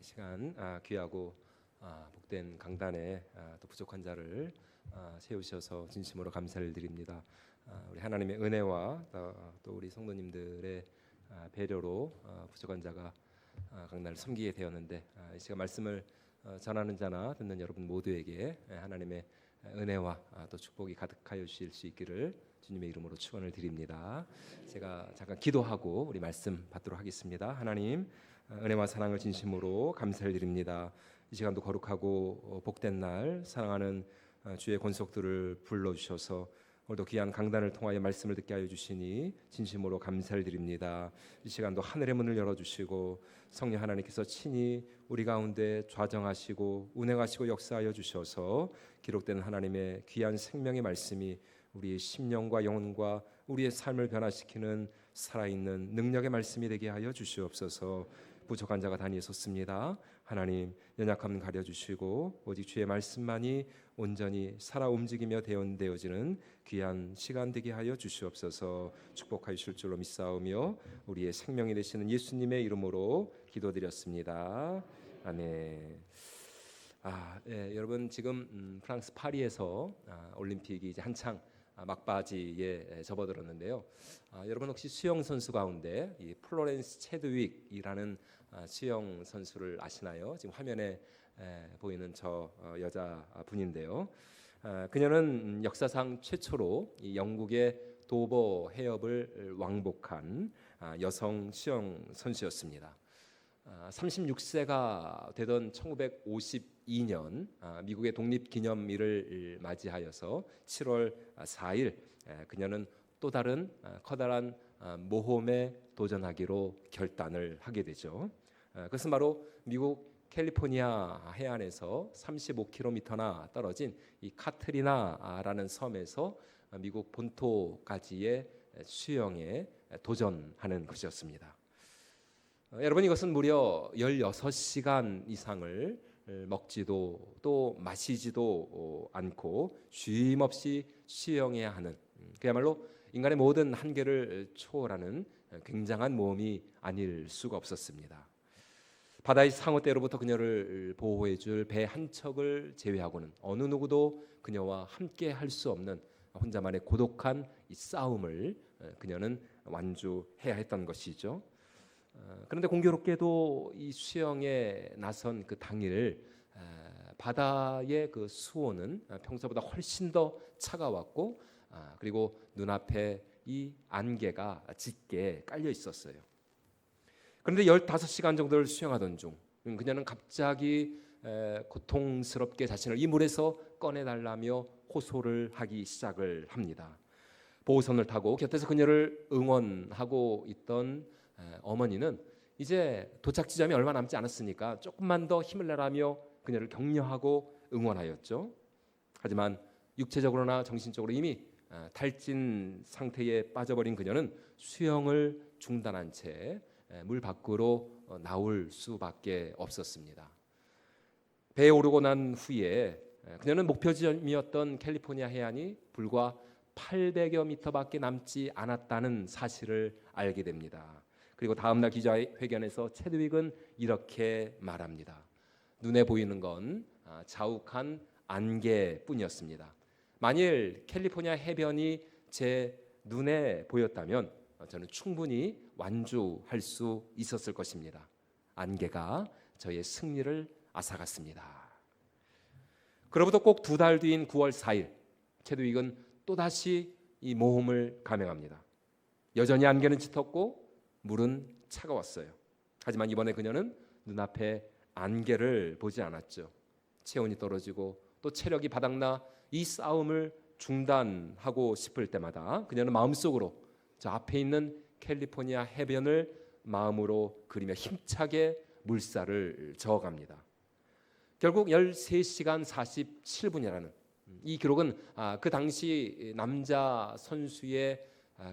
시간 귀하고 복된 강단에 또 부족한 자를 세우셔서 진심으로 감사를 드립니다. 우리 하나님의 은혜와 또 우리 성도님들의 배려로 부족한 자가 강단을 섬기게 되었는데, 이 시간 말씀을 전하는 자나 듣는 여러분 모두에게 하나님의 은혜와 또 축복이 가득하여 주실 수 있기를 주님의 이름으로 축원을 드립니다. 제가 잠깐 기도하고 우리 말씀 받도록 하겠습니다. 하나님, 은혜와 사랑을 진심으로 감사를 드립니다. 이 시간도 거룩하고 복된 날 사랑하는 주의 권속들을 불러주셔서 오늘도 귀한 강단을 통하여 말씀을 듣게 하여 주시니 진심으로 감사를 드립니다. 이 시간도 하늘의 문을 열어주시고 성령 하나님께서 친히 우리 가운데 좌정하시고 운행하시고 역사하여 주셔서 기록된 하나님의 귀한 생명의 말씀이 우리의 심령과 영혼과 우리의 삶을 변화시키는 살아있는 능력의 말씀이 되게 하여 주시옵소서. 부족한 자가 단위에 섰습니다. 하나님, 연약함 가려주시고 오직 주의 말씀만이 온전히 살아 움직이며 대언되어지는 귀한 시간 되게 하여 주시옵소서. 축복하여 주실 줄로 믿사오며 우리의 생명이 되시는 예수님의 이름으로 기도드렸습니다. 아멘. 여러분, 지금 프랑스 파리에서 올림픽이 이제 한창 막바지에 접어들었는데요. 여러분 혹시 수영 선수 가운데 이 플로렌스 체드윅이라는 수영 선수를 아시나요? 지금 화면에 보이는 저 여자 분인데요. 그녀는 역사상 최초로 이 영국의 도버 해협을 왕복한 여성 수영 선수였습니다. 36세가 되던 1952년 미국의 독립기념일을 맞이하여서 7월 4일 그녀는 또 다른 커다란 모험에 도전하기로 결단을 하게 되죠. 그것은 바로 미국 캘리포니아 해안에서 35km나 떨어진 이 카트리나라는 섬에서 미국 본토까지의 수영에 도전하는 것이었습니다. 여러분, 이것은 무려 16시간 이상을 먹지도 또 마시지도 않고 쉼 없이 수영해야 하는, 그야말로 인간의 모든 한계를 초월하는 굉장한 모험이 아닐 수가 없었습니다. 바다의 상어떼로부터 그녀를 보호해 줄 배 한 척을 제외하고는 어느 누구도 그녀와 함께 할 수 없는 혼자만의 고독한 이 싸움을 그녀는 완주해야 했던 것이죠. 그런데 공교롭게도 이 수영에 나선 그 당일 바다의 그 수온은 평소보다 훨씬 더 차가웠고, 그리고 눈앞에 이 안개가 짙게 깔려 있었어요. 그런데 15시간 정도를 수영하던 중 그녀는 갑자기 고통스럽게 자신을 이 물에서 꺼내달라며 호소를 하기 시작을 합니다. 보호선을 타고 곁에서 그녀를 응원하고 있던 어머니는 이제 도착 지점이 얼마 남지 않았으니까 조금만 더 힘을 내라며 그녀를 격려하고 응원하였죠. 하지만 육체적으로나 정신적으로 이미 탈진 상태에 빠져버린 그녀는 수영을 중단한 채 물 밖으로 나올 수밖에 없었습니다. 배에 오르고 난 후에 그녀는 목표 지점이었던 캘리포니아 해안이 불과 800여 미터밖에 남지 않았다는 사실을 알게 됩니다. 그리고 다음날 기자회견에서 체드윅은 이렇게 말합니다. 눈에 보이는 건 자욱한 안개뿐이었습니다. 만일 캘리포니아 해변이 제 눈에 보였다면 저는 충분히 완주할 수 있었을 것입니다. 안개가 저의 승리를 앗아갔습니다. 그로부터 꼭 2달 뒤인 9월 4일 체드윅은 또다시 이 모험을 감행합니다. 여전히 안개는 짙었고 물은 차가웠어요. 하지만 이번에 그녀는 눈앞에 안개를 보지 않았죠. 체온이 떨어지고 또 체력이 바닥나 이 싸움을 중단하고 싶을 때마다 그녀는 마음속으로 저 앞에 있는 캘리포니아 해변을 마음으로 그리며 힘차게 물살을 저어갑니다. 결국 13시간 47분이라는 이 기록은 그 당시 남자 선수의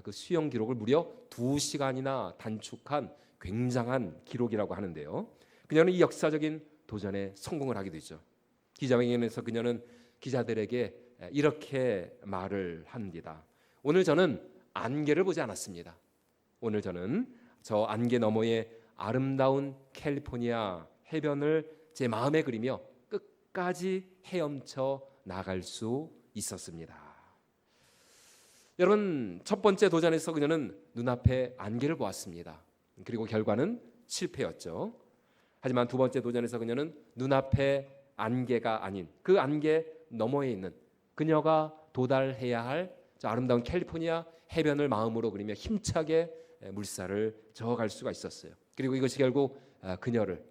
그 수영 기록을 무려 2시간이나 단축한 굉장한 기록이라고 하는데요. 그녀는 이 역사적인 도전에 성공을 하게 되죠. 기자회견에서 그녀는 기자들에게 이렇게 말을 합니다. 오늘 저는 안개를 보지 않았습니다. 오늘 저는 저 안개 너머의 아름다운 캘리포니아 해변을 제 마음에 그리며 끝까지 헤엄쳐 나갈 수 있었습니다. 여러분, 첫 번째 도전에서 그녀는 눈앞에 안개를 보았습니다. 그리고 결과는 실패였죠. 하지만 두 번째 도전에서 그녀는 눈앞에 안개가 아닌 그 안개 너머에 있는 그녀가 도달해야 할 저 아름다운 캘리포니아 해변을 마음으로 그리며 힘차게 물살을 저어갈 수가 있었어요. 그리고 이것이 결국 그녀를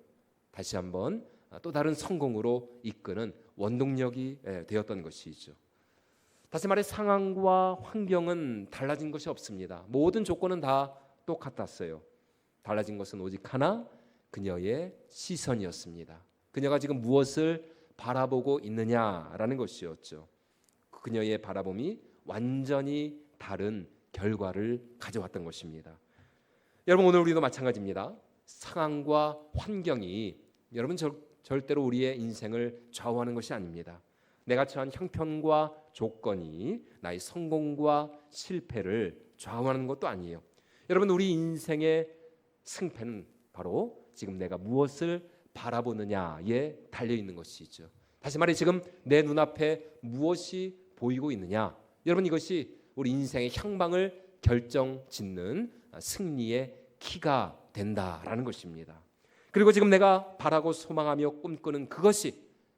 다시 한번 또 다른 성공으로 이끄는 원동력이 되었던 것이죠. 다시 말해 상황과 환경은 달라진 것이 없습니다. 모든 조건은 다 똑같았어요. 달라진 것은 오직 하나, 그녀의 시선이었습니다. 그녀가 지금 무엇을 바라보고 있느냐라는 것이었죠. 그녀의 바라봄이 완전히 다른 결과를 가져왔던 것입니다. 여러분, 오늘 우리도 마찬가지입니다. 상황과 환경이 여러분 절대로 우리의 인생을 좌우하는 것이 아닙니다. 내가 처한 형편과 조건이 나의 성공과 실패를 좌우하는 것도 아니에요. 여러분, 우리 인생의 승패는 바로 지금 내가 무엇을 바라보느냐에 달려있는 것이죠. 다시 말해 지금 내 눈앞에 무엇이 보이고 있느냐, 여러분, 이것이 우리 인생의 향방을 결정짓는 승리의 키가 된다라는 것입니다. 그리고 지금 내가 바라고 소망하며 꿈꾸는 그것이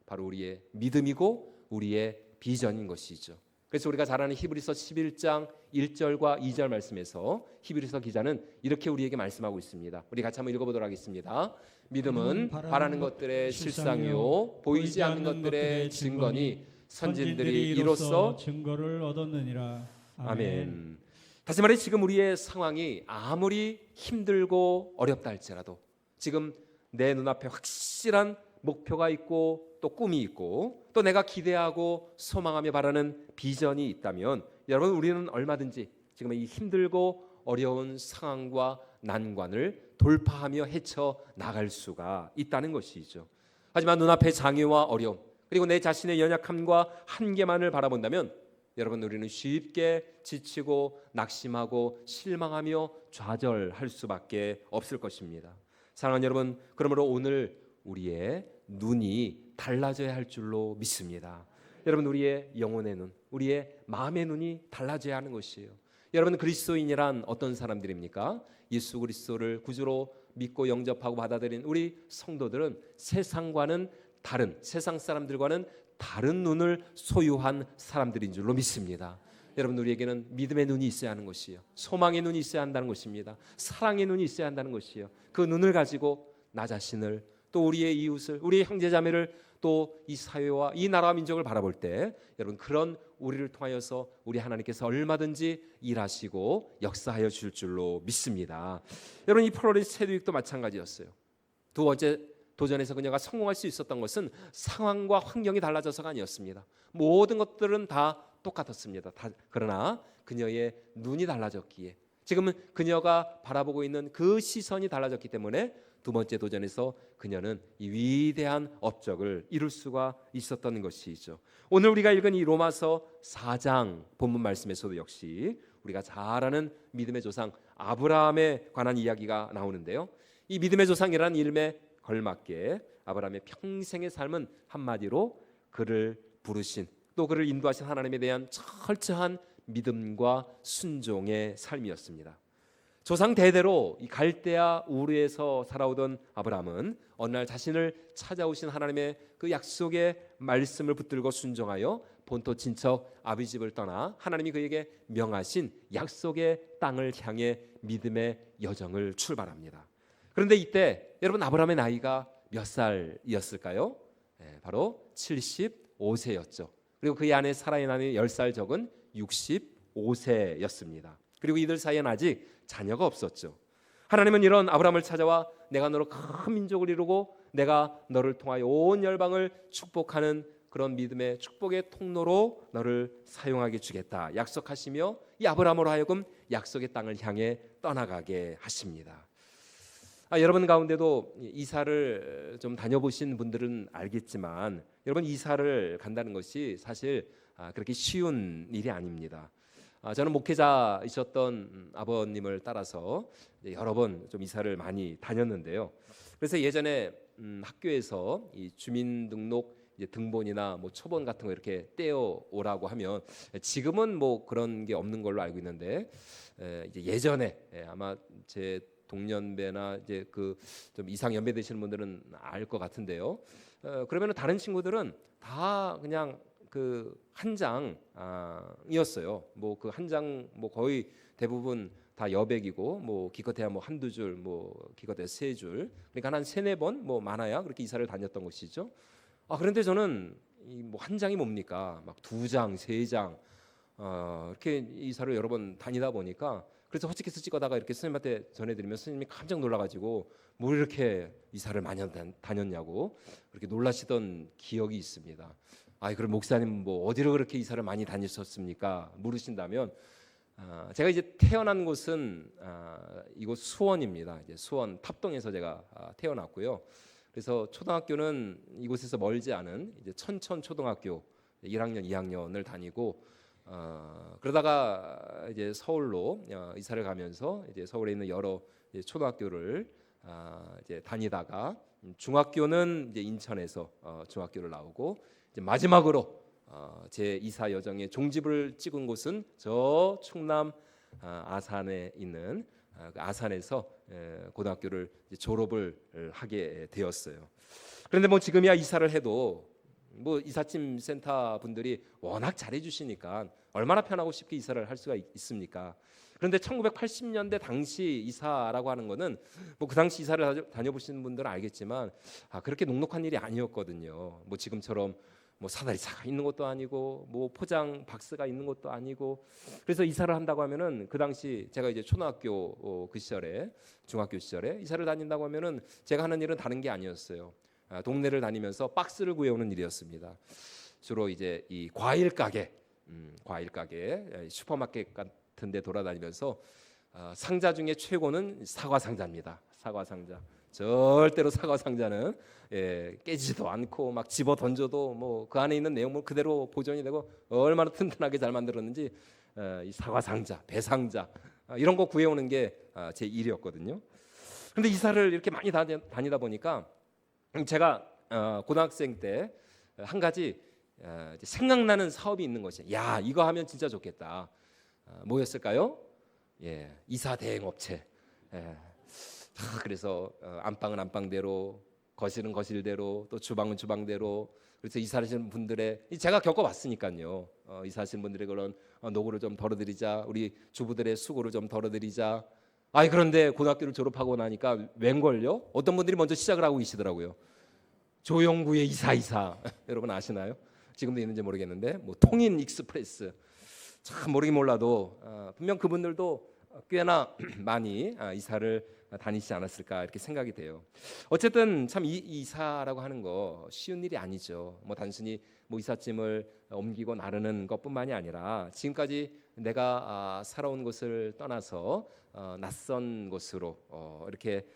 바로 우리의 믿음이고 우리의 비전인 것이죠. 그래서 우리가 잘 아는 히브리서 11장 1절과 2절 말씀에서 히브리서 기자는 이렇게 우리에게 말씀하고 있습니다. 우리 같이 한번 읽어보도록 하겠습니다. 믿음은 바라는 것들의 실상이요 보이지 않는 것들의 증거니 선진들이 이로써 증거를 얻었느니라. 아멘. 다시 말해 지금 우리의 상황이 아무리 힘들고 어렵다 할지라도 지금 내 눈앞에 확실한 목표가 있고 또 꿈이 있고 또 내가 기대하고 소망하며 바라는 비전이 있다면 여러분, 우리는 얼마든지 지금 이 힘들고 어려운 상황과 난관을 돌파하며 헤쳐 나갈 수가 있다는 것이죠. 하지만 눈앞의 장애와 어려움 그리고 내 자신의 연약함과 한계만을 바라본다면 여러분, 우리는 쉽게 지치고 낙심하고 실망하며 좌절할 수밖에 없을 것입니다. 사랑하는 여러분, 그러므로 오늘 우리의 눈이 달라져야 할 줄로 믿습니다. 여러분, 우리의 영혼의 눈, 우리의 마음의 눈이 달라져야 하는 것이에요. 여러분, 그리스도인이란 어떤 사람들입니까? 예수 그리스도를 구주로 믿고 영접하고 받아들인 우리 성도들은 세상과는 다른, 세상 사람들과는 다른 눈을 소유한 사람들인 줄로 믿습니다. 여러분, 우리에게는 믿음의 눈이 있어야 하는 것이요, 소망의 눈이 있어야 한다는 것입니다. 사랑의 눈이 있어야 한다는 것이요, 그 눈을 가지고 나 자신을 또 우리의 이웃을, 우리의 형제자매를 또 이 사회와 이 나라와 민족을 바라볼 때 여러분, 그런 우리를 통하여서 우리 하나님께서 얼마든지 일하시고 역사하여 줄 줄로 믿습니다. 여러분, 이 플로렌스 체드윅도 마찬가지였어요. 두 번째 도전에서 그녀가 성공할 수 있었던 것은 상황과 환경이 달라져서가 아니었습니다. 모든 것들은 다 똑같았습니다. 그러나 그녀의 눈이 달라졌기에, 지금은 그녀가 바라보고 있는 그 시선이 달라졌기 때문에 두 번째 도전에서 그녀는 이 위대한 업적을 이룰 수가 있었던 것이죠. 오늘 우리가 읽은 이 로마서 4장 본문 말씀에서도 역시 우리가 잘 아는 믿음의 조상 아브라함에 관한 이야기가 나오는데요. 이 믿음의 조상이라는 이름에 걸맞게 아브라함의 평생의 삶은 한마디로 그를 부르신 또 그를 인도하신 하나님에 대한 철저한 믿음과 순종의 삶이었습니다. 조상 대대로 이 갈대아 우르에서 살아오던 아브라함은 어느 날 자신을 찾아오신 하나님의 그 약속의 말씀을 붙들고 순종하여 본토 친척 아비 집을 떠나 하나님이 그에게 명하신 약속의 땅을 향해 믿음의 여정을 출발합니다. 그런데 이때 여러분, 아브라함의 나이가 몇 살이었을까요? 바로 75세였죠. 그리고 그의 아내 사라의 나이는 10살 적은 65세였습니다. 그리고 이들 사이에는 아직 자녀가 없었죠. 하나님은 이런 아브라함을 찾아와 내가 너로 큰 민족을 이루고 내가 너를 통하여 온 열방을 축복하는 그런 믿음의 축복의 통로로 너를 사용하게 주겠다 약속하시며 이 아브라함으로 하여금 약속의 땅을 향해 떠나가게 하십니다. 여러분 가운데도 이사를 좀 다녀보신 분들은 알겠지만 여러분, 이사를 간다는 것이 사실 그렇게 쉬운 일이 아닙니다. 저는 목회자이셨던 아버님을 따라서 여러 번 좀 이사를 많이 다녔는데요. 그래서 예전에 학교에서 이 주민등록 이제 등본이나 뭐 초본 같은 거 이렇게 떼어 오라고 하면 지금은 뭐 그런 게 없는 걸로 알고 있는데 이제 예전에 아마 제 동년배나 이제 그 좀 이상 연배 되시는 분들은 알 것 같은데요. 그러면은 다른 친구들은 다 그냥 그 한 장이었어요. 뭐 그 한 장 뭐 거의 대부분 다 여백이고 뭐 기껏해야 뭐 한두 줄, 뭐 기껏해야 세 줄. 그러니까 한 세네 번 뭐 많아야 그렇게 이사를 다녔던 것이죠. 그런데 저는 이 뭐 한 장이 뭡니까? 막 두 장, 세 장 이렇게 이사를 여러 번 다니다 보니까 그래서 호치키스 찍어다가 이렇게 스님한테 전해드리면 스님이 깜짝 놀라가지고 뭐 이렇게 이사를 많이 다녔냐고 그렇게 놀라시던 기억이 있습니다. 그럼 목사님 뭐 어디로 그렇게 이사를 많이 다니셨습니까? 물으신다면 제가 이제 태어난 곳은 이곳 수원입니다. 이제 수원 탑동에서 제가 태어났고요. 그래서 초등학교는 이곳에서 멀지 않은 이제 천천 초등학교 1학년, 2학년을 다니고 그러다가 이제 서울로 이사를 가면서 이제 서울에 있는 여러 이제 초등학교를 이제 다니다가 중학교는 이제 인천에서 중학교를 나오고 이제 마지막으로 제 이사 여정의 종집을 찍은 곳은 저 충남 아산에 있는 그 아산에서 고등학교를 이제 졸업을 하게 되었어요. 그런데 뭐 지금이야 이사를 해도 뭐 이삿짐 센터 분들이 워낙 잘해주시니까 얼마나 편하고 쉽게 이사를 할 수가 있습니까? 그런데 1980년대 당시 이사라고 하는 거는 뭐 그 당시 이사를 다녀보시는 분들은 알겠지만 그렇게 녹록한 일이 아니었거든요. 뭐 지금처럼 뭐 사다리차가 있는 것도 아니고 뭐 포장 박스가 있는 것도 아니고 그래서 이사를 한다고 하면은 그 당시 제가 이제 초등학교 그 시절에 중학교 시절에 이사를 다닌다고 하면은 제가 하는 일은 다른 게 아니었어요. 동네를 다니면서 박스를 구해오는 일이었습니다. 주로 이제 이 과일 가게 슈퍼마켓 같은 데 돌아다니면서 상자 중에 최고는 사과 상자입니다. 사과 상자. 절대로 사과 상자는 깨지지도 않고 막 집어 던져도 뭐 그 안에 있는 내용물 그대로 보존이 되고 얼마나 튼튼하게 잘 만들었는지 이 사과 상자, 배 상자 이런 거 구해오는 게 제 일이었거든요. 그런데 이사를 이렇게 많이 다니다 보니까 제가 고등학생 때 한 가지 이제 생각나는 사업이 있는 것이 야 이거 하면 진짜 좋겠다. 뭐였을까요? 이사 대행 업체. 그래서 안방은 안방대로, 거실은 거실대로, 또 주방은 주방대로. 그래서 이사하시는 분들의 제가 겪어봤으니까요. 이사하시는 분들의 그런 노고를 좀 덜어드리자, 우리 주부들의 수고를 좀 덜어드리자. 그런데 고등학교를 졸업하고 나니까 웬걸요? 어떤 분들이 먼저 시작을 하고 계시더라고요. 조영구의 이사 여러분 아시나요? 지금도 있는지 모르겠는데 뭐 통인 익스프레스 참 모르긴 몰라도 분명 그분들도 꽤나 많이 이사를 다니시지 않았을까 이렇게 생각이 돼요. 어쨌든 참 이사라고 하는 거 쉬운 일이 아니죠. 뭐 단순히 뭐 이삿짐을 옮기고 나르는 것뿐만이 아니라 지금까지 내가 살아온 곳을 떠나서 낯선 곳으로 이렇게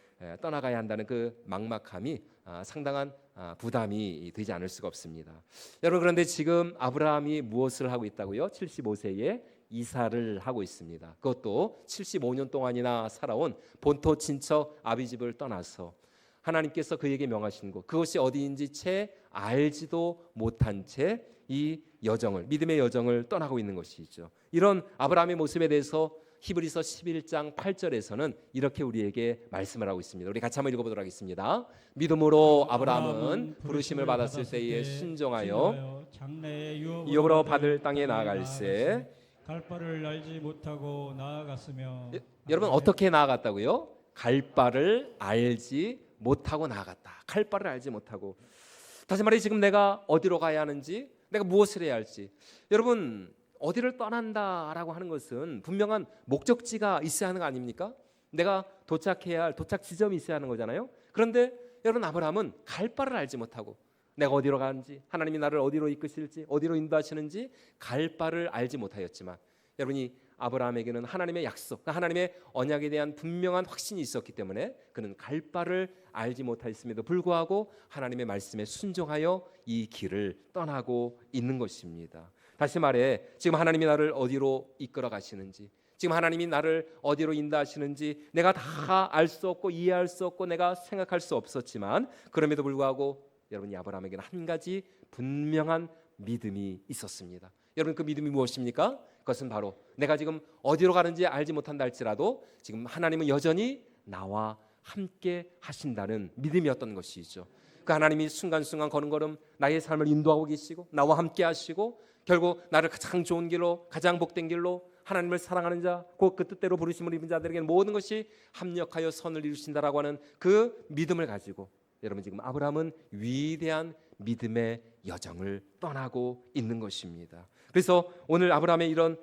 떠나가야 한다는 그 막막함이 상당한 부담이 되지 않을 수가 없습니다. 여러분 그런데 지금 아브라함이 무엇을 하고 있다고요? 75세에 이사를 하고 있습니다. 그것도 75년 동안이나 살아온 본토 친척 아비집을 떠나서 하나님께서 그에게 명하신 곳 그것이 어디인지 채 알지도 못한 채 이 여정을 믿음의 여정을 떠나고 있는 것이죠. 이런 아브라함의 모습에 대해서 히브리서 11장 8절에서는 이렇게 우리에게 말씀을 하고 있습니다. 우리 같이 한번 읽어보도록 하겠습니다. 믿음으로 아브라함은 부르심을 받았을 때에 순종하여 장래의 유업으로 받을 땅에 나아갈새 갈 바를 알지 못하고 나아갔으며 여러분 어떻게 나아갔다고요? 갈 바를 알지 못하고 나아갔다. 갈 바를 알지 못하고 다시 말해 지금 내가 어디로 가야 하는지 내가 무엇을 해야 할지 여러분 어디를 떠난다라고 하는 것은 분명한 목적지가 있어야 하는 거 아닙니까? 내가 도착해야 할 도착 지점이 있어야 하는 거잖아요. 그런데 여러분 아브라함은 갈 바를 알지 못하고 내가 어디로 가는지 하나님이 나를 어디로 이끄실지 어디로 인도하시는지 갈 바를 알지 못하였지만 여러분이 아브라함에게는 하나님의 약속 하나님의 언약에 대한 분명한 확신이 있었기 때문에 그는 갈 바를 알지 못하였음에도 불구하고 하나님의 말씀에 순종하여 이 길을 떠나고 있는 것입니다. 다시 말해 지금 하나님이 나를 어디로 이끌어 가시는지 지금 하나님이 나를 어디로 인도하시는지 내가 다 알 수 없고 이해할 수 없고 내가 생각할 수 없었지만 그럼에도 불구하고 여러분, 이 아브라함에게는 한 가지 분명한 믿음이 있었습니다. 여러분, 그 믿음이 무엇입니까? 그것은 바로 내가 지금 어디로 가는지 알지 못한다 할지라도 지금 하나님은 여전히 나와 함께 하신다는 믿음이었던 것이죠. 그 하나님이 순간순간 걸음걸음 나의 삶을 인도하고 계시고 나와 함께 하시고 결국 나를 가장 좋은 길로, 가장 복된 길로, 하나님을 사랑하는 자, 곧 그 뜻대로 부르심을 입은 자들에게는 모든 것이 합력하여 선을 이루신다라고 하는 그 믿음을 가지고 여러분, 지금 아브라함은 위대한 믿음의 여정을 떠나고 있는 것입니다. 그래서 오늘 아브라함의 이런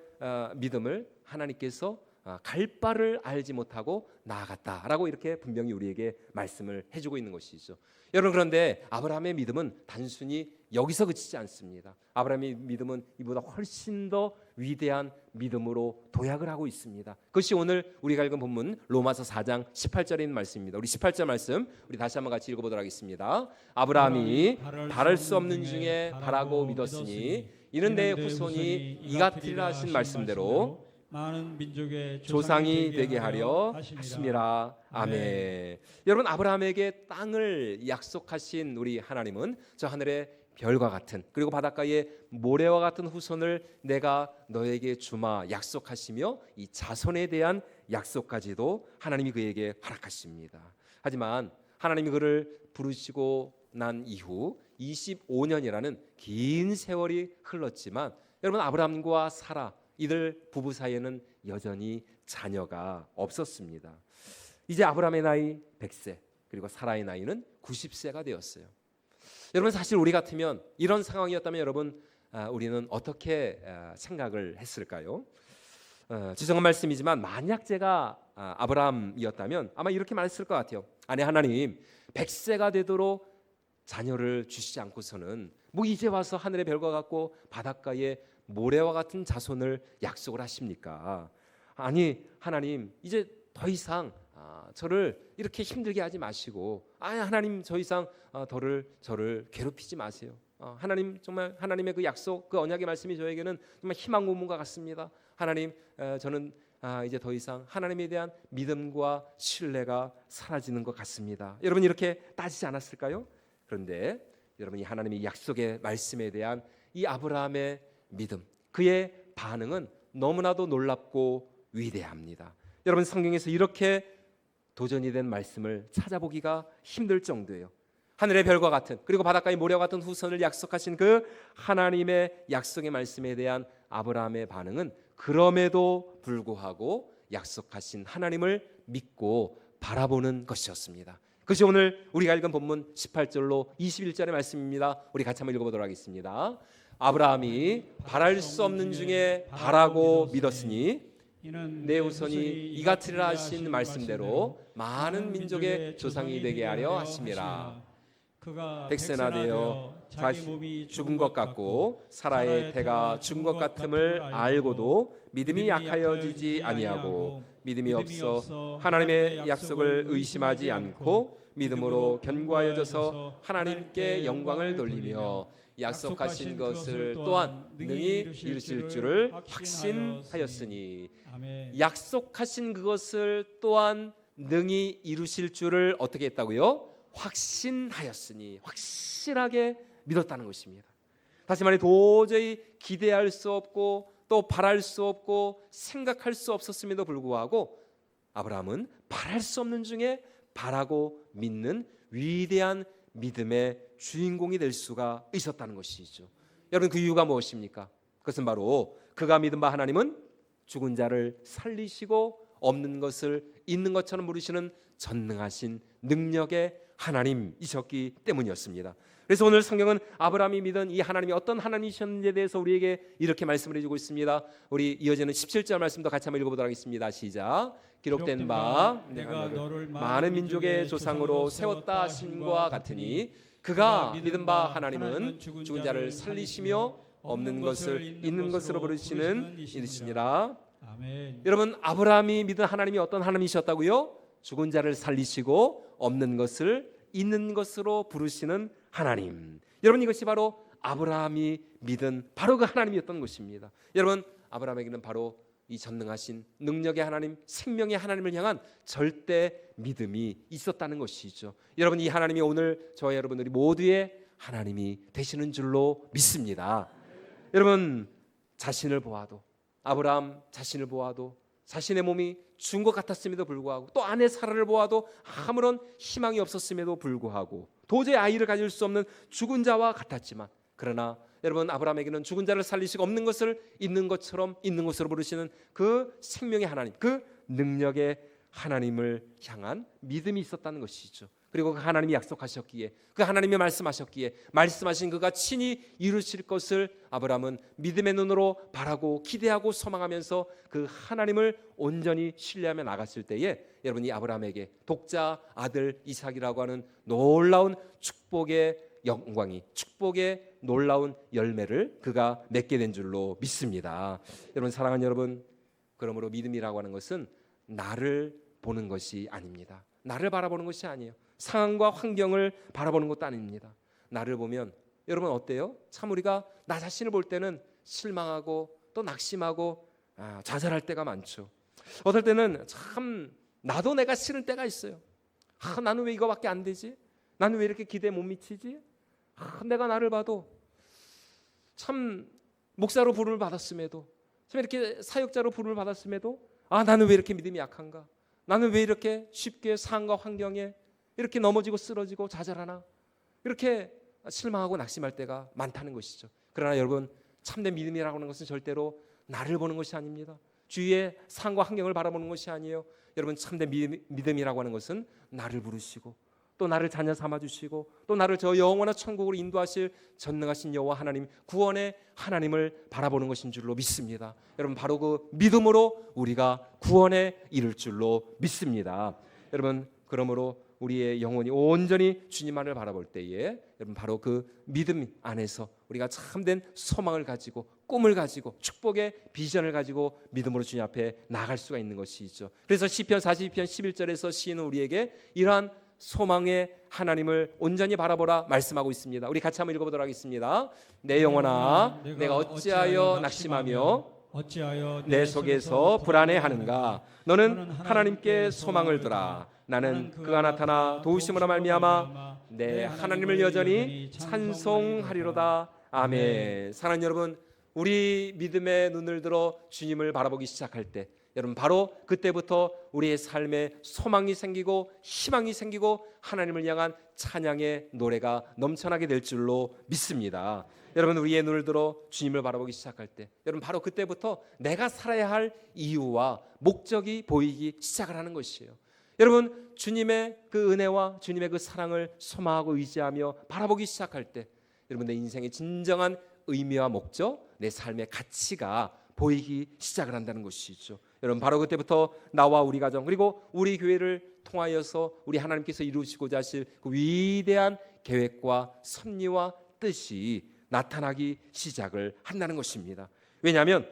믿음을 하나님께서 갈 바를 알지 못하고 나아갔다라고 이렇게 분명히 우리에게 말씀을 해주고 있는 것이죠. 여러분, 그런데 아브라함의 믿음은 단순히 여기서 그치지 않습니다. 아브라함의 믿음은 이보다 훨씬 더 위대한 믿음으로 도약을 하고 있습니다. 그것이 오늘 우리가 읽은 본문 로마서 4장 18절에 있는 말씀입니다. 우리 18절 말씀 우리 다시 한번 같이 읽어보도록 하겠습니다. 아브라함이 바랄 수 없는 중에 바라고 믿었으니 이는 내 후손이 이같으리라 하신 말씀대로 많은 민족의 조상이 되게 하려 하심이라. 아멘. 여러분, 아브라함에게 땅을 약속하신 우리 하나님은 저 하늘의 별과 같은 그리고 바닷가의 모래와 같은 후손을 내가 너에게 주마 약속하시며 이 자손에 대한 약속까지도 하나님이 그에게 허락하십니다. 하지만 하나님이 그를 부르시고 난 이후 25년이라는 긴 세월이 흘렀지만 여러분, 아브라함과 사라 이들 부부 사이에는 여전히 자녀가 없었습니다. 이제 아브라함의 나이 100세 그리고 사라의 나이는 90세가 되었어요. 여러분, 사실 우리 같으면 이런 상황이었다면 여러분, 우리는 어떻게 생각을 했을까요? 지성한 말씀이지만 만약 제가 아브라함이었다면 아마 이렇게 말했을 것 같아요. 아니, 하나님 100세가 되도록 자녀를 주시지 않고서는 뭐 이제 와서 하늘의 별과 같고 바닷가의 모래와 같은 자손을 약속을 하십니까? 아니, 하나님 이제 더 이상 저를 이렇게 힘들게 하지 마시고, 하나님 더 이상 저를 괴롭히지 마세요. 하나님, 정말 하나님의 그 약속, 그 언약의 말씀이 저에게는 정말 희망 고문과 같습니다. 하나님, 저는 이제 더 이상 하나님에 대한 믿음과 신뢰가 사라지는 것 같습니다. 여러분, 이렇게 따지지 않았을까요? 그런데 여러분, 이 하나님의 약속의 말씀에 대한 이 아브라함의 믿음, 그의 반응은 너무나도 놀랍고 위대합니다. 여러분, 성경에서 이렇게 도전이 된 말씀을 찾아보기가 힘들 정도예요. 하늘의 별과 같은 그리고 바닷가의 모래와 같은 후손을 약속하신 그 하나님의 약속의 말씀에 대한 아브라함의 반응은 그럼에도 불구하고 약속하신 하나님을 믿고 바라보는 것이었습니다. 그것이 오늘 우리가 읽은 본문 18절로 21절의 말씀입니다. 우리 같이 한번 읽어보도록 하겠습니다. 아브라함이 바랄 수 없는 중에 바라고 믿었으니 내 후손이 이같으리라 하신 말씀대로 많은 민족의 조상이 되게 하려 하심이라. 백세나 되어 자기 죽은 것 같고 사라의 태가 죽은 것 같음을 알고도 믿음이 약하여지지 아니하고 믿음이 없어 하나님의 약속을 의심하지 않고 믿음으로 견고하여져서 하나님께 영광을 돌리며 약속하신 것을 또한 능히 이루실 줄을 확신하였으니. 약속하신 그것을 또한 능히 이루실 줄을 어떻게 했다고요? 확신하였으니, 확실하게 믿었다는 것입니다. 다시 말해 도저히 기대할 수 없고 또 바랄 수 없고 생각할 수 없었음에도 불구하고 아브라함은 바랄 수 없는 중에 바라고 믿는 위대한 믿음의 주인공이 될 수가 있었다는 것이죠. 여러분, 그 이유가 무엇입니까? 그것은 바로 그가 믿은 바 하나님은 죽은 자를 살리시고 없는 것을 있는 것처럼 부르시는 전능하신 능력의 하나님이셨기 때문이었습니다. 그래서 오늘 성경은 아브라함이 믿은 이 하나님이 어떤 하나님이셨는지에 대해서 우리에게 이렇게 말씀을 해주고 있습니다. 우리 이어지는 17절 말씀도 같이 한번 읽어보도록 하겠습니다. 시작. 기록된 바 내가 너를 많은 민족의 조상으로 세웠다 하심과 같으니 그가 믿은 바 하나님은 죽은 자를 살리시며 없는 것을 있는 것으로 부르시는 이시니라. 아멘. 여러분, 아브라함이 믿은 하나님이 어떤 하나님이셨다고요? 죽은 자를 살리시고 없는 것을 있는 것으로 부르시는 하나님. 여러분, 이것이 바로 아브라함이 믿은 바로 그 하나님이었던 것입니다. 여러분, 아브라함에게는 바로 이 전능하신 능력의 하나님, 생명의 하나님을 향한 절대 믿음이 있었다는 것이죠. 여러분, 이 하나님이 오늘 저와 여러분들이 모두의 하나님이 되시는 줄로 믿습니다. 여러분, 자신을 보아도, 아브라함 자신을 보아도 자신의 몸이 죽은 것 같았음에도 불구하고, 또 아내 사라를 보아도 아무런 희망이 없었음에도 불구하고, 도저히 아이를 가질 수 없는 죽은 자와 같았지만, 그러나 여러분, 아브라함에게는 죽은 자를 살릴 수가 없는 것을 있는 것처럼 있는 것으로 부르시는 그 생명의 하나님, 그 능력의 하나님을 향한 믿음이 있었다는 것이죠. 그리고 그 하나님이 약속하셨기에, 그 하나님이 말씀하셨기에, 말씀하신 그가 친히 이루실 것을 아브라함은 믿음의 눈으로 바라고 기대하고 소망하면서 그 하나님을 온전히 신뢰하며 나갔을 때에, 여러분, 이 아브라함에게 독자 아들 이삭이라고 하는 놀라운 축복의 영광이, 축복의 놀라운 열매를 그가 맺게 된 줄로 믿습니다. 여러분, 사랑하는 여러분, 그러므로 믿음이라고 하는 것은 나를 보는 것이 아닙니다. 나를 바라보는 것이 아니에요. 상황과 환경을 바라보는 것도 아닙니다. 나를 보면 여러분 어때요? 참 우리가 나 자신을 볼 때는 실망하고 또 낙심하고 좌절할 때가 많죠. 어떨 때는 참 나도 내가 싫은 때가 있어요. 나는 왜 이거밖에 안 되지? 나는 왜 이렇게 기대에 못 미치지? 내가 나를 봐도 참 목사로 부름을 받았음에도, 참 이렇게 사역자로 부름을 받았음에도 나는 왜 이렇게 믿음이 약한가? 나는 왜 이렇게 쉽게 상황과 환경에 이렇게 넘어지고 쓰러지고 좌절하나? 이렇게 실망하고 낙심할 때가 많다는 것이죠. 그러나 여러분, 참된 믿음이라고 하는 것은 절대로 나를 보는 것이 아닙니다. 주위의 상황과 환경을 바라보는 것이 아니에요. 여러분, 참된 믿음이라고 하는 것은 나를 부르시고 또 나를 자녀 삼아주시고 또 나를 저 영원한 천국으로 인도하실 전능하신 여호와 하나님, 구원의 하나님을 바라보는 것인 줄로 믿습니다. 여러분, 바로 그 믿음으로 우리가 구원에 이를 줄로 믿습니다. 여러분, 그러므로 우리의 영혼이 온전히 주님만을 바라볼 때에, 여러분, 바로 그 믿음 안에서 우리가 참된 소망을 가지고 꿈을 가지고 축복의 비전을 가지고 믿음으로 주님 앞에 나아갈 수가 있는 것이죠. 그래서 시편 42편 11절에서 시인은 우리에게 이러한 소망의 하나님을 온전히 바라보라 말씀하고 있습니다. 우리 같이 한번 읽어보도록 하겠습니다. 내 영혼아, 내가 어찌하여 낙심하며 어찌하여 내 속에서 불안해하는가? 너는 하나님께 소망을 두라. 나는 그가 나타나 도우심으로 말미암아 내 하나님을 여전히 찬송하리로다. 아멘. 사랑하는 여러분, 우리 믿음의 눈을 들어 주님을 바라보기 시작할 때, 여러분, 바로 그때부터 우리의 삶에 소망이 생기고 희망이 생기고 하나님을 향한 찬양의 노래가 넘쳐나게 될 줄로 믿습니다. 여러분, 우리의 눈을 들어 주님을 바라보기 시작할 때, 여러분, 바로 그때부터 내가 살아야 할 이유와 목적이 보이기 시작을 하는 것이에요. 여러분, 주님의 그 은혜와 주님의 그 사랑을 소망하고 의지하며 바라보기 시작할 때, 여러분, 내 인생의 진정한 의미와 목적, 내 삶의 가치가 보이기 시작을 한다는 것이죠. 여러분, 바로 그때부터 나와 우리 가정 그리고 우리 교회를 통하여서 우리 하나님께서 이루시고자 하실 그 위대한 계획과 섭리와 뜻이 나타나기 시작을 한다는 것입니다. 왜냐하면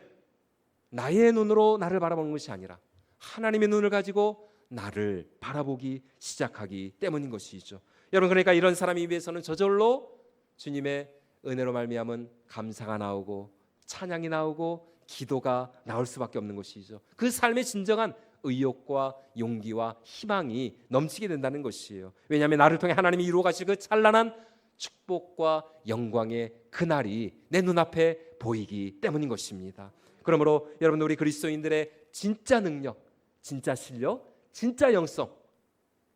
나의 눈으로 나를 바라보는 것이 아니라 하나님의 눈을 가지고 나를 바라보기 시작하기 때문인 것이죠. 여러분, 그러니까 이런 사람이 위해서는 저절로 주님의 은혜로 말미암은 감사가 나오고 찬양이 나오고 기도가 나올 수밖에 없는 것이죠. 그 삶의 진정한 의욕과 용기와 희망이 넘치게 된다는 것이에요. 왜냐하면 나를 통해 하나님이 이루어 가실 그 찬란한 축복과 영광의 그날이 내 눈앞에 보이기 때문인 것입니다. 그러므로 여러분, 우리 그리스도인들의 진짜 능력, 진짜 실력, 진짜 영성,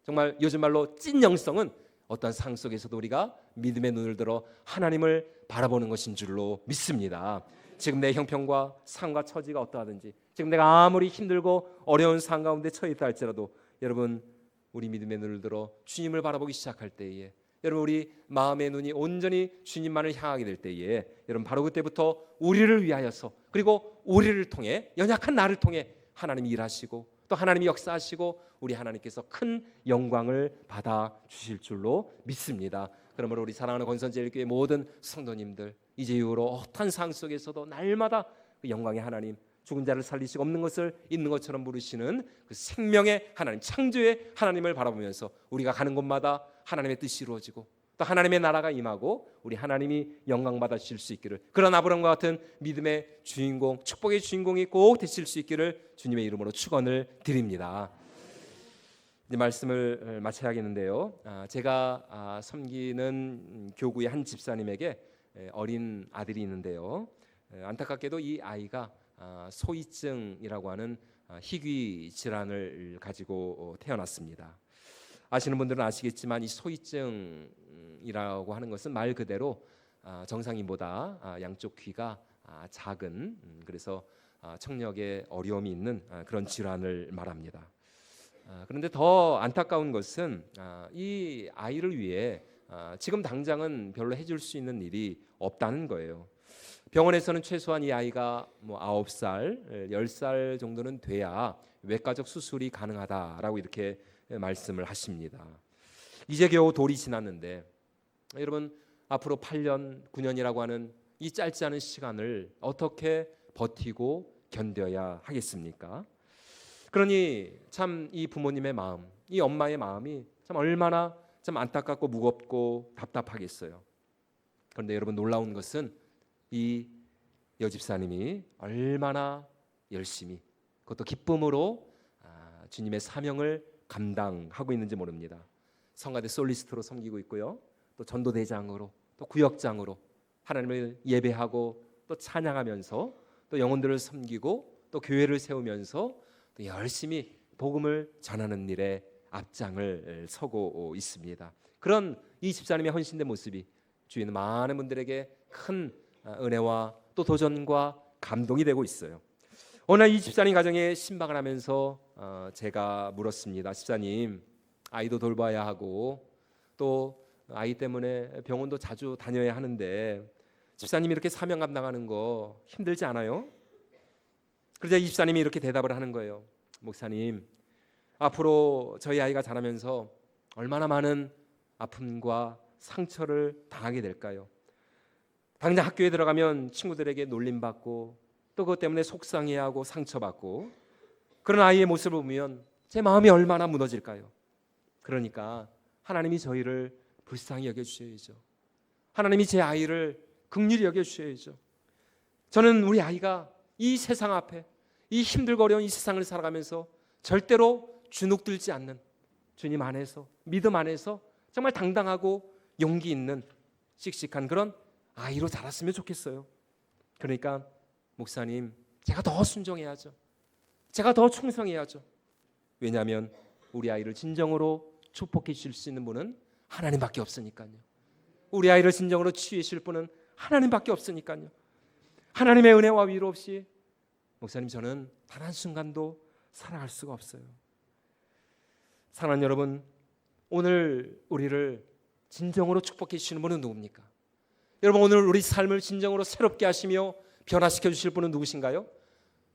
정말 요즘 말로 찐 영성은 어떤 상황 속에서도 우리가 믿음의 눈을 들어 하나님을 바라보는 것인 줄로 믿습니다. 지금 내 형편과 상황과 처지가 어떠하든지, 지금 내가 아무리 힘들고 어려운 상황 가운데 처해 있다 할지라도, 여러분, 우리 믿음의 눈을 들어 주님을 바라보기 시작할 때에, 여러분, 우리 마음의 눈이 온전히 주님만을 향하게 될 때에, 여러분, 바로 그때부터 우리를 위하여서 그리고 우리를 통해, 연약한 나를 통해 하나님이 일하시고 또 하나님이 역사하시고 우리 하나님께서 큰 영광을 받아 주실 줄로 믿습니다. 그러므로 우리 사랑하는 권선제일교회 모든 성도님들, 이제 이후로 어떠한 상황 속에서도 날마다 그 영광의 하나님, 죽은 자를 살리시고 없는 것을 있는 것처럼 부르시는 그 생명의 하나님, 창조의 하나님을 바라보면서 우리가 가는 곳마다 하나님의 뜻이 이루어지고 또 하나님의 나라가 임하고 우리 하나님이 영광 받으실 수 있기를, 그런 아브라함과 같은 믿음의 주인공, 축복의 주인공이 꼭 되실 수 있기를 주님의 이름으로 축원을 드립니다. 이제 말씀을 마쳐야겠는데요. 제가 섬기는 교구의 한 집사님에게 어린 아들이 있는데요. 안타깝게도 이 아이가 소위증이라고 하는 희귀 질환을 가지고 태어났습니다. 아시는 분들은 아시겠지만 이 소위증이라고 하는 것은 말 그대로 정상인보다 양쪽 귀가 작은, 그래서 청력에 어려움이 있는 그런 질환을 말합니다. 그런데 더 안타까운 것은 이 아이를 위해 지금 당장은 별로 해줄 수 있는 일이 없다는 거예요. 병원에서는 최소한 이 아이가 9살, 10살 정도는 돼야 외과적 수술이 가능하다라고 이렇게 말씀을 하십니다. 이제 겨우 돌이 지났는데 여러분, 앞으로 8년, 9년이라고 하는 이 짧지 않은 시간을 어떻게 버티고 견뎌야 하겠습니까? 그러니 참 이 부모님의 마음, 이 엄마의 마음이 참 얼마나 참 안타깝고 무겁고 답답하겠어요. 그런데 여러분, 놀라운 것은 이 여집사님이 얼마나 열심히, 그것도 기쁨으로 주님의 사명을 감당하고 있는지 모릅니다. 성가대 솔리스트로 섬기고 있고요, 또 전도대장으로, 또 구역장으로 하나님을 예배하고 또 찬양하면서 또 영혼들을 섬기고 또 교회를 세우면서 또 열심히 복음을 전하는 일에 앞장을 서고 있습니다. 그런 이 집사님의 헌신된 모습이 주위에 있는 많은 분들에게 큰 은혜와 또 도전과 감동이 되고 있어요. 오늘 이 집사님 가정에 신방을 하면서 제가 물었습니다. 집사님, 아이도 돌봐야 하고 또 아이 때문에 병원도 자주 다녀야 하는데 집사님이 이렇게 사명 감당하는 거 힘들지 않아요? 그러자 이 집사님이 이렇게 대답을 하는 거예요. 목사님, 앞으로 저희 아이가 자라면서 얼마나 많은 아픔과 상처를 당하게 될까요? 당장 학교에 들어가면 친구들에게 놀림받고 또 그것 때문에 속상해하고 상처받고, 그런 아이의 모습을 보면 제 마음이 얼마나 무너질까요? 그러니까 하나님이 저희를 불쌍히 여겨주셔야죠. 하나님이 제 아이를 긍휼히 여겨주셔야죠. 저는 우리 아이가 이 세상 앞에, 이 힘들고 어려운 이 세상을 살아가면서 절대로 주눅들지 않는 주님 안에서, 믿음 안에서 정말 당당하고 용기 있는 씩씩한 그런 아이로 자랐으면 좋겠어요. 그러니까 목사님, 제가 더 순종해야죠. 제가 더 충성해야죠. 왜냐하면 우리 아이를 진정으로 축복해 주실 수 있는 분은 하나님밖에 없으니까요. 우리 아이를 진정으로 치유해 주실 분은 하나님밖에 없으니까요. 하나님의 은혜와 위로 없이 목사님, 저는 단 한순간도 살아갈 수가 없어요. 사랑하는 여러분, 오늘 우리를 진정으로 축복해 주시는 분은 누굽니까? 여러분, 오늘 우리 삶을 진정으로 새롭게 하시며 변화시켜 주실 분은 누구신가요?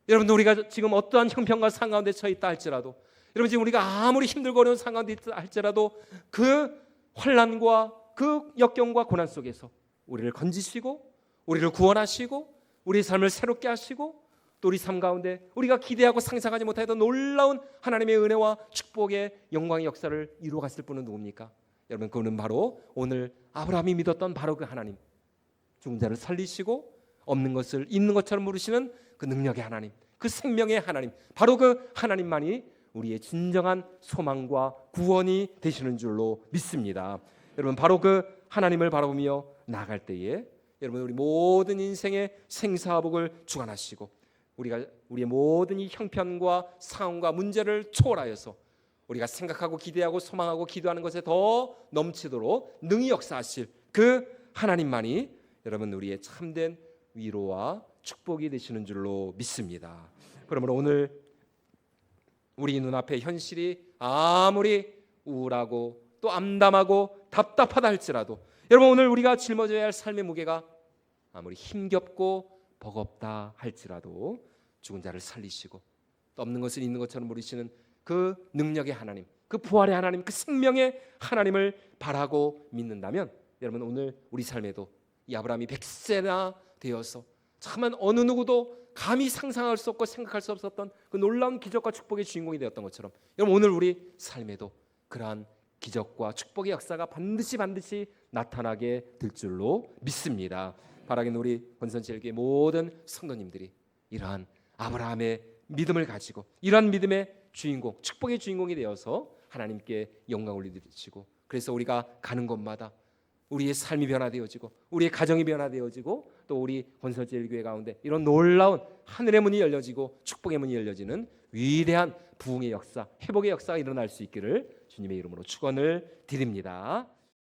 여러분, 우리가 지금 어떠한 형편과 상황 가운데 처해 있다 할지라도, 여러분 지금 우리가 아무리 힘들고 어려운 상황 가운데 있다 할지라도 그 환난과 그 역경과 고난 속에서 우리를 건지시고 우리를 구원하시고 우리의 삶을 새롭게 하시고 또 우리 삶 가운데 우리가 기대하고 상상하지 못하던 놀라운 하나님의 은혜와 축복의 영광의 역사를 이루어 갔을 분은 누굽니까? 여러분, 그는 바로 오늘 아브라함이 믿었던 바로 그 하나님, 죽은 자를 살리시고 없는 것을 있는 것처럼 부르시는 그 능력의 하나님, 그 생명의 하나님, 바로 그 하나님만이 우리의 진정한 소망과 구원이 되시는 줄로 믿습니다. 여러분, 바로 그 하나님을 바라보며 나아갈 때에 여러분, 우리 모든 인생의 생사복을 주관하시고 우리의 모든 이 형편과 상황과 문제를 초월하여서 우리가 생각하고 기대하고 소망하고 기도하는 것에 더 넘치도록 능히 역사하실 그 하나님만이 여러분 우리의 참된 위로와 축복이 되시는 줄로 믿습니다. 그러므로 오늘 우리 눈앞에 현실이 아무리 우울하고 또 암담하고 답답하다 할지라도, 여러분 오늘 우리가 짊어져야 할 삶의 무게가 아무리 힘겹고 버겁다 할지라도 죽은 자를 살리시고 또 없는 것을 있는 것처럼 부르시는 그 능력의 하나님, 그 부활의 하나님, 그 생명의 하나님을 바라고 믿는다면 여러분 오늘 우리 삶에도 이 아브라함이 100세나 되어서 참은 어느 누구도 감히 상상할 수 없고 생각할 수 없었던 그 놀라운 기적과 축복의 주인공이 되었던 것처럼 여러분 오늘 우리 삶에도 그러한 기적과 축복의 역사가 반드시 나타나게 될 줄로 믿습니다. 바라긴 우리 권선제일교회 모든 성도님들이 이러한 아브라함의 믿음을 가지고 이러한 믿음의 주인공, 축복의 주인공이 되어서 하나님께 영광 올리시고, 그래서 우리가 가는 곳마다 우리의 삶이 변화되어지고 우리의 가정이 변화되어지고 또 우리 권선제일교회 가운데 이런 놀라운 하늘의 문이 열려지고 축복의 문이 열려지는 위대한 부흥의 역사, 회복의 역사가 일어날 수 있기를 주님의 이름으로 축원을 드립니다.